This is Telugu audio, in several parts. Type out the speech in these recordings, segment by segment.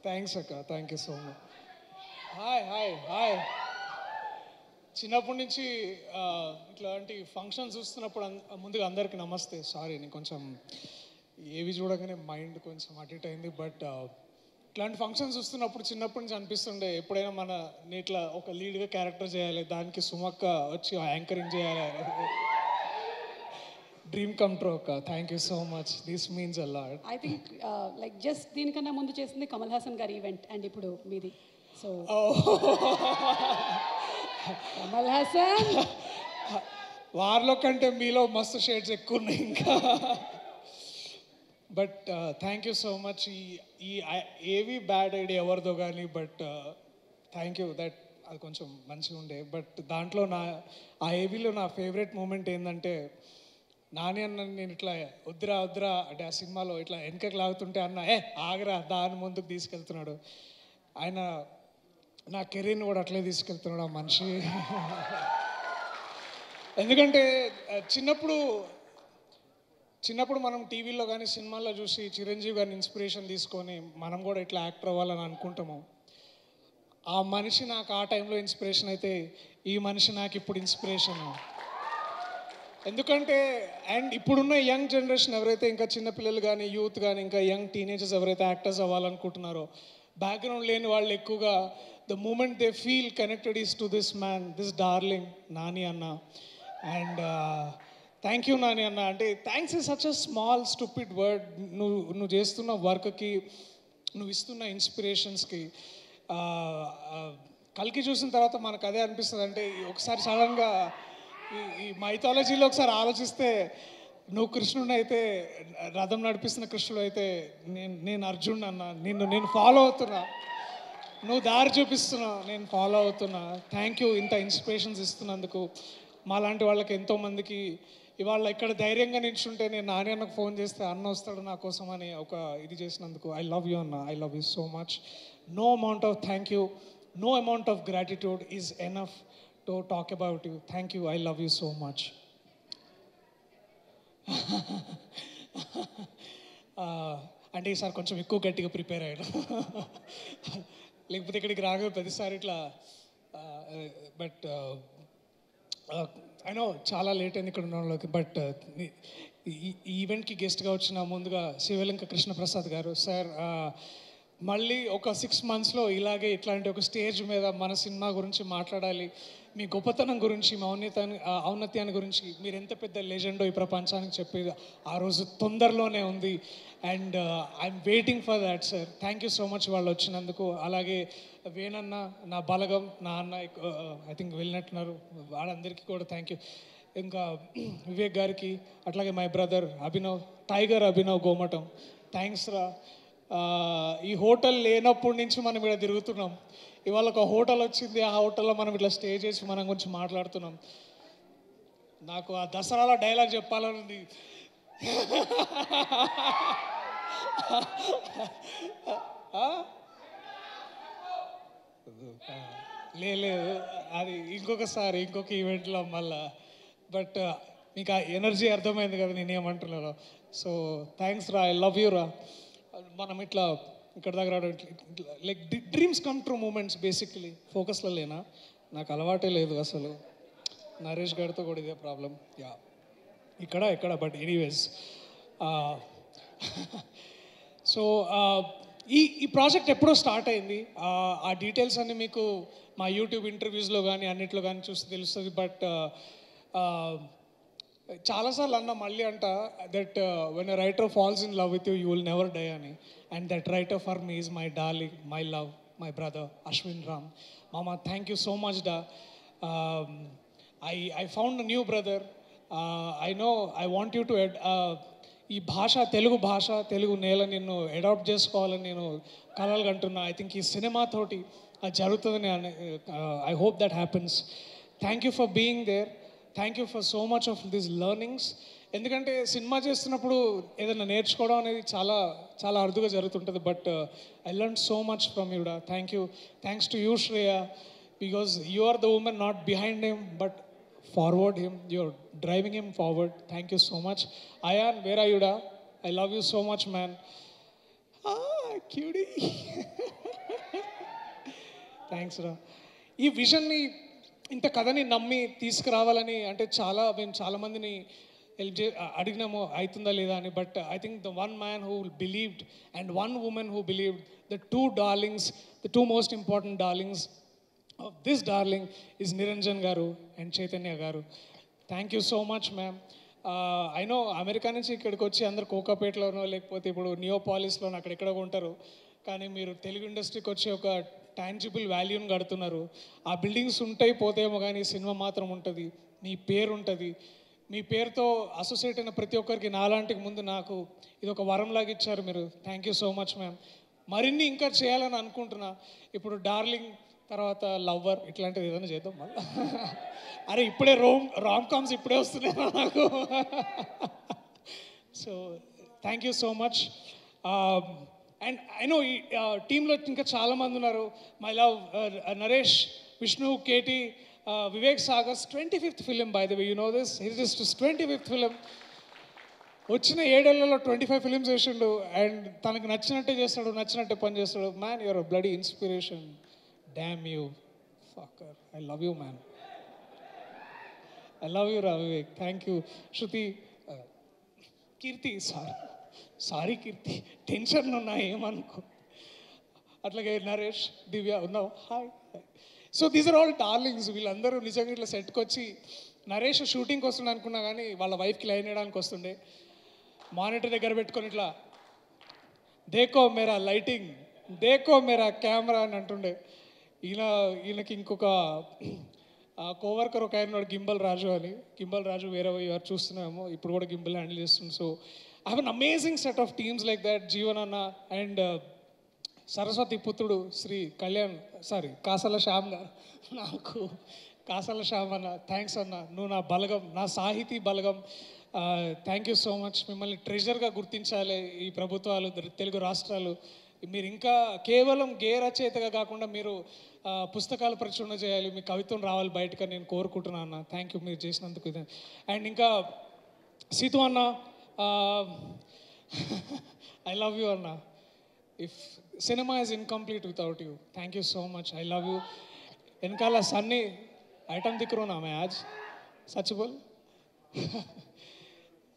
థ్యాంక్స్ అక్క, thank you so much. Hi hi hi. చిన్నప్పటి నుంచి ఇట్లాంటి ఫంక్షన్స్ చూస్తున్నప్పుడు ముందుగా అందరికీ నమస్తే. సారీ, నేను కొంచెం ఏవి చూడగానే మైండ్ కొంచెం అటు ఇటు అయింది. బట్ ఇట్లాంటి ఫంక్షన్స్ చూస్తున్నప్పుడు చిన్నప్పటి నుంచి అనిపిస్తుండే ఎప్పుడైనా నేను ఇట్లా ఒక లీడ్గా క్యారెక్టర్ చేయాలి, దానికి సుమక్క వచ్చి యాంకరింగ్ చేయాలి. డ్రీమ్ కమ్ ట్రూ అక్క. Thank you so much. This means a lot. I think like just దీనికన్నా ముందు చేసింది కమల్ హాసన్ గారి ఈవెంట్ అండ్ ఇప్పుడు మీది. సో కమల్ హాసన్ వారిలో కంటే మీలో మస్తు షేడ్స్ ఎక్కువ ఉన్నాయి ఇంకా. But thank you so much. ఈ ఏవి బ్యాడ్ ఐడియా ఎవరిదో కానీ, బట్ థ్యాంక్ యూ దట్ అది కొంచెం మంచిగా ఉండే. బట్ దాంట్లో ఆ ఏవీలో నా ఫేవరెట్ మూమెంట్ ఏంటంటే, నాని అన్న నేను ఇట్లా వద్దురా వద్దురా అంటే ఆ సినిమాలో ఇట్లా వెనకకి లాగుతుంటే అన్న ఆగరా దాని ముందుకు తీసుకెళ్తున్నాడు. ఆయన నా కెరీర్ని కూడా అట్లే తీసుకెళ్తున్నాడు ఆ మనిషి. ఎందుకంటే చిన్నప్పుడు మనం టీవీలో కానీ సినిమాల్లో చూసి చిరంజీవి గారిని ఇన్స్పిరేషన్ తీసుకొని మనం కూడా ఇట్లా యాక్టర్ అవ్వాలని అనుకుంటాము. ఆ మనిషి నాకు ఆ టైంలో ఇన్స్పిరేషన్ అయితే, ఈ మనిషి నాకు ఇప్పుడు ఇన్స్పిరేషన్. ఎందుకంటే అండ్ ఇప్పుడున్న యంగ్ జనరేషన్ ఎవరైతే ఇంకా చిన్నపిల్లలు కానీ యూత్ కానీ ఇంకా యంగ్ టీనేజర్స్ ఎవరైతే యాక్టర్స్ అవ్వాలనుకుంటున్నారో, బ్యాక్గ్రౌండ్ లేని వాళ్ళు ఎక్కువగా the moment they feel connected is to this man, this darling Nani అన్న. అండ్ థ్యాంక్ యూ నాని అన్న. అంటే thanks is such a small stupid word. నువ్వు చేస్తున్న వర్క్కి, నువ్వు ఇస్తున్న ఇన్స్పిరేషన్స్కి. కల్కి చూసిన తర్వాత మనకు అదే అనిపిస్తుంది. అంటే ఒకసారి సడన్గా ఈ మైథాలజీలో ఒకసారి ఆలోచిస్తే, నువ్వు కృష్ణుడు అయితే, రథం నడిపిస్తున్న కృష్ణుడు అయితే, నేను అర్జున్ అన్న. నేను ఫాలో అవుతున్నా, నువ్వు దారి చూపిస్తున్నావు, నేను ఫాలో అవుతున్నా. థ్యాంక్ యూ ఇంత ఇన్స్పిరేషన్స్ ఇస్తున్నందుకు. మాలాంటి వాళ్ళకి ఎంతోమందికి ఇవాళ ఇక్కడ ధైర్యంగా నిల్చుంటే, నేను నాని అన్నకు ఫోన్ చేస్తే అన్న వస్తాడు నా కోసం అని ఒక ఇది చేసినందుకు ఐ లవ్ యూ అన్న. I love you so much. No amount of thank you, no amount of gratitude is enough to talk about you. Thank you. I love you so much. అంటే ఈసారి కొంచెం ఎక్కువ గట్టిగా ప్రిపేర్ అయ్యాను. లేకపోతే ఇక్కడికి రాగా ప్రతిసారి ఇట్లా. బట్ ఐ నో చాలా లేట్ అయింది ఇక్కడ ఉన్న వాళ్ళకి. బట్ ఈ ఈవెంట్కి గెస్ట్గా వచ్చిన ముందుగా శివలింక కృష్ణప్రసాద్ గారు సార్, మళ్ళీ ఒక 6 monthsలో ఇలాగే ఇట్లాంటి ఒక స్టేజ్ మీద మన సినిమా గురించి మాట్లాడాలి, మీ గొప్పతనం గురించి, మీ ఔన్నత్యాన్ని గురించి, మీరు ఎంత పెద్ద లెజెండో ఈ ప్రపంచానికి చెప్పేది ఆ రోజు తొందరలోనే ఉంది. And I'm waiting for that sir. Thank you so much వాళ్ళు వచ్చినందుకు. అలాగే వేణన్న, నా బలగం, నా అన్న ఐ థింక్ వెళ్ళినట్టున్నారు, వాళ్ళందరికీ కూడా థ్యాంక్ యూ. ఇంకా వివేక్ గారికి, అట్లాగే my brother Abhinav, tiger Abhinav Gomatam, thanks రా. ఈ హోటల్ లేనప్పటి నుంచి మనం ఇక్కడ తిరుగుతున్నాం. ఇవాళ ఒక హోటల్ వచ్చింది, ఆ హోటల్లో మనం ఇట్లా స్టే చేసి మనం గురించి మాట్లాడుతున్నాం. నాకు ఆ దసరాలో డైలాగ్ చెప్పాలని లేదు, అది ఇంకొకసారి ఇంకొక ఈవెంట్లో మళ్ళా. బట్ మీకు ఆ ఎనర్జీ అర్థమైంది కదా నేనేమంటున్నాను. సో థ్యాంక్స్ రా, ఐ లవ్ యూ రా. మనం ఇట్లా ఇక్కడ దగ్గర like dreams come true moments basically. ఫోకస్లో లేనా, నాకు అలవాటే లేదు అసలు. నరేష్ గారితో కూడా ఇదే ప్రాబ్లం. యా ఇక్కడ బట్ ఎనీవేస్. సో ఈ ప్రాజెక్ట్ ఎప్పుడో స్టార్ట్ అయింది. ఆ డీటెయిల్స్ అన్నీ మీకు మా యూట్యూబ్ ఇంటర్వ్యూస్లో కానీ అన్నిట్లో కానీ చూస్తే తెలుస్తుంది. బట్ చాలాసార్లు అన్న మళ్ళీ అంట that when a writer falls in love with you, you will never die అని. And that writer for me is my darling, my love, my brother Ashwin Ram. మామ థ్యాంక్ యూ సో మచ్ డా. I found new brother. I know I want you to ఈ భాష, తెలుగు భాష, తెలుగు నేల నిన్ను అడాప్ట్ చేసుకోవాలని నేను కలలు కంటున్నా. ఐ థింక్ ఈ సినిమాతోటి అది జరుగుతుందని I hope that happens. Thank you for being there. Thank you for so much of this learnings. ఎందుకంటే సినిమా చేస్తున్నప్పుడు ఏదైనా నేర్చుకోవడం అనేది చాలా చాలా అరుదుగా జరుగుతుంటుంది. But I learn so much from యూడా. Thank you. Thanks to you Shreya, because you are the women not behind him but forward him. You're driving him forward. Thank you so much. Ayaan, where are యూడా? I love you so much man. QD. Thanks రా. ఈ విజన్ని ఇంత కథని నమ్మి తీసుకురావాలని అంటే మేము చాలామందిని హెల్ప్ అడిగినాము అవుతుందా లేదా అని. But I think the one man who believed and one women who believed, the two darlings, the two most important darlings of this darling is Niranjan గారు అండ్ చైతన్య గారు. Thank you so much ma'am. I know America నుంచి ఇక్కడికి వచ్చి అందరు కోకాపేటలోనో లేకపోతే ఇప్పుడు నియోపాలిస్లోనో అక్కడెక్కడ ఉంటారు, కానీ మీరు తెలుగు ఇండస్ట్రీకి వచ్చి ఒక టాంజిబుల్ వాల్యూని కడుతున్నారు. ఆ బిల్డింగ్స్ ఉంటాయి పోతేమో, కానీ సినిమా మాత్రం ఉంటుంది, మీ పేరు ఉంటుంది. మీ పేరుతో అసోసియేట్ అయిన ప్రతి ఒక్కరికి నాలాంటికి ముందు నాకు ఇది ఒక వరంలాగా ఇచ్చారు మీరు. Thank you so much ma'am. మరిన్ని ఇంకా చేయాలని అనుకుంటున్నా. ఇప్పుడు డార్లింగ్ తర్వాత లవ్వర్ ఇట్లాంటిది ఏదైనా చేద్దాం మళ్ళీ. అరే ఇప్పుడే రామ్ కామ్స్ ఇప్పుడే వస్తున్నాయి నాకు. So thank you so much. And I know ఈ టీంలో ఇంకా చాలామంది ఉన్నారు. My love Naresh, Vishnu, KT, Vivek Sagar's 25th film by the way, you know this, his is 25th film. వచ్చిన 7 ఏళ్లలో 25 ఫిలిమ్స్ వేసిండు అండ్ తనకు నచ్చినట్టే చేస్తాడు, నచ్చినట్టే పని చేస్తాడు. Man you're a bloody inspiration. Damn you fucker. I love you man. I love you రా Vivek. Thank you. Shruti, Keerthi, sorry Keerthi, tension ఉన్నా ఏమనుకో. అట్లాగే నరేష్, దివ్య ఉన్నావు, hi. So these are all darlings. వీళ్ళందరూ నిజంగా ఇట్లా సెట్కి వచ్చి, నరేష్ షూటింగ్కి వస్తుండే అనుకున్నా కానీ వాళ్ళ వైఫ్కి లైన్ వేయడానికి వస్తుండే. మానిటర్ దగ్గర పెట్టుకొని ఇట్లా దేకో మేరా లైటింగ్, దేకో మేరా కెమెరా అని అంటుండే. ఈయనకి ఇంకొక కోవర్కర్ ఒక ఆయన గింబల్ రాజు అని. గింబల్ రాజు వేరే వారు చూస్తున్నాము, ఇప్పుడు కూడా గింబల్ హ్యాండిల్ చేస్తుంది. So I have an amazing set of teams like that. Jeevan అన్న అండ్ సరస్వతి పుత్రుడు శ్రీ కళ్యాణ్, కాసల శ్యామ్ గారు. నాకు కాసల శ్యామ్ అన్న, థ్యాంక్స్ అన్న, నువ్వు నా బలగం, నా సాహితీ బలగం. Thank you so much. మిమ్మల్ని ట్రెజర్గా గుర్తించాలి ఈ ప్రభుత్వాలు, తెలుగు రాష్ట్రాలు. మీరు ఇంకా కేవలం గేయ రచయితగా కాకుండా మీరు పుస్తకాలు ప్రచురణ చేయాలి, మీ కవిత్వం రావాలి బయటకు నేను కోరుకుంటున్నాను అన్న. థ్యాంక్ యూ మీరు చేసినందుకు. అండ్ ఇంకా సీతు అన్న, ఐ లవ్ యూ అన్న. If cinema is incomplete without you. Thank you so much. I love you. వెనకాల సన్నీ ఐటమ్ దిక్కు నా మే ఆజ్ సచ్ బోల్.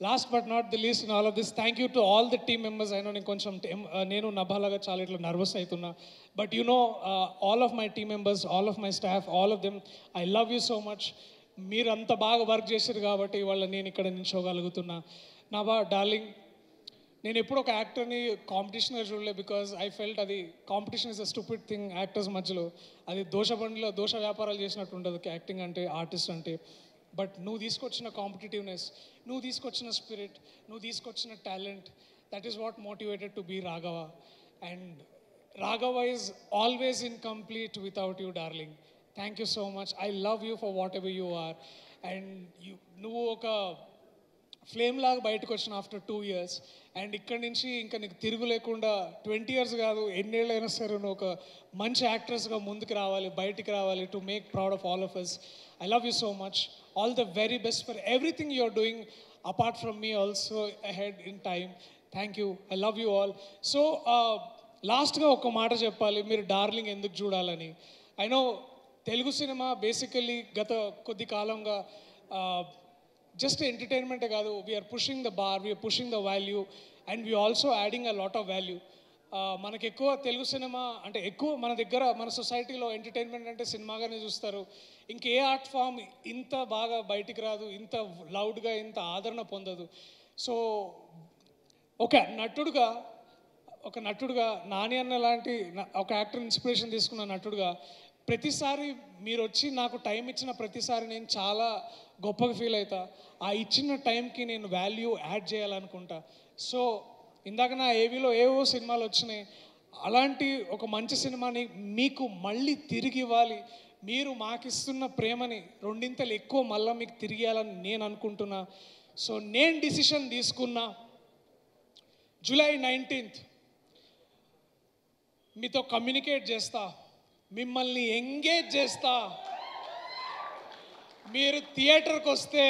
Last but not the least in all of this, thank you to all the team members. అయినా నేను కొంచెం నేను నభాలాగా చాలా ఇట్లా నర్వస్ అవుతున్నా. But you know all of my team members, all of my staff, all of them, I love you so much. మీరు అంత బాగా వర్క్ చేశారు కాబట్టి వాళ్ళ నేను ఇక్కడ నిల్చోగలుగుతున్నా. నభా డార్లింగ్, నేను ఎప్పుడు ఒక యాక్టర్ని కాంపిటీషన్గా చూడలే. బికాజ్ ఐ ఫెల్ట్ అది competition is a stupid thing actors మధ్యలో. అది దోష వ్యాపారాలు చేసినట్టు ఉండదు యాక్టింగ్ అంటే, ఆర్టిస్ట్ అంటే. బట్ నువ్వు తీసుకొచ్చిన కాంపిటేటివ్నెస్, నువ్వు తీసుకొచ్చిన స్పిరిట్, నువ్వు తీసుకొచ్చిన talent, that is what motivated to be Raghava. And Raghava is always incomplete without you darling. Thank you so much. I love you for whatever you are. And నువ్వు ఒక ఫ్లేమ్ లాగా బయటకు వచ్చిన ఆఫ్టర్ 2 years. అండ్ ఇక్కడి నుంచి ఇంకా నీకు తిరుగు లేకుండా 20 years కాదు, ఎన్నేళ్ళైనా సరే నువ్వు ఒక మంచి యాక్ట్రెస్గా ముందుకు రావాలి, బయటికి రావాలి, to make proud of all of us. I love you so much. All the very best for everything you are doing apart from me also ahead in time. Thank you. I love you all. So లాస్ట్గా ఒక మాట చెప్పాలి, మీరు డార్లింగ్ ఎందుకు చూడాలని. I know Telugu cinema basically గత కొద్ది కాలంగా జస్ట్ ఎంటర్టైన్మెంటే కాదు, we are pushing the bar, we are pushing the value, and we also adding a lot of value. మనకు ఎక్కువ తెలుగు సినిమా అంటే ఎక్కువ మన దగ్గర మన సొసైటీలో ఎంటర్టైన్మెంట్ అంటే సినిమాగానే చూస్తారు. ఇంకే ఆర్ట్ ఫామ్ ఇంత బాగా బయటికి రాదు, ఇంత లౌడ్గా, ఇంత ఆదరణ పొందదు. సో ఒక నటుడుగా నాని అన్న లాంటి ఒక యాక్టర్ ఇన్స్పిరేషన్ తీసుకున్న నటుడుగా ప్రతిసారి మీరు వచ్చి నాకు టైం ఇచ్చిన ప్రతిసారి నేను చాలా గొప్పగా ఫీల్ అవుతా. ఆ ఇచ్చిన టైంకి నేను వాల్యూ యాడ్ చేయాలనుకుంటా. సో ఇందాక నా ఏవీలో ఏవో సినిమాలు వచ్చినాయి, అలాంటి ఒక మంచి సినిమాని మీకు మళ్ళీ తిరిగి ఇవ్వాలి. మీరు మాకిస్తున్న ప్రేమని 2 ఎక్కువ మళ్ళీ మీకు తిరిగి ఇవ్వాలని నేను అనుకుంటున్నా. సో నేను డిసిషన్ తీసుకున్నా, July 19th మీతో కమ్యూనికేట్ చేస్తా, మిమ్మల్ని ఎంగేజ్ చేస్తా. మీరు థియేటర్కి వస్తే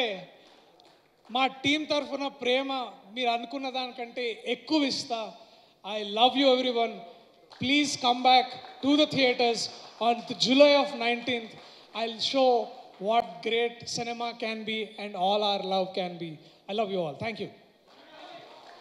మా టీం తరఫున ప్రేమ మీరు అనుకున్న దానికంటే ఎక్కువ ఇస్తా. I love you everyone. Please come back to the theatres on the July of 19th, I'll show what great cinema can be and all our love can be. I love you all. Thank you.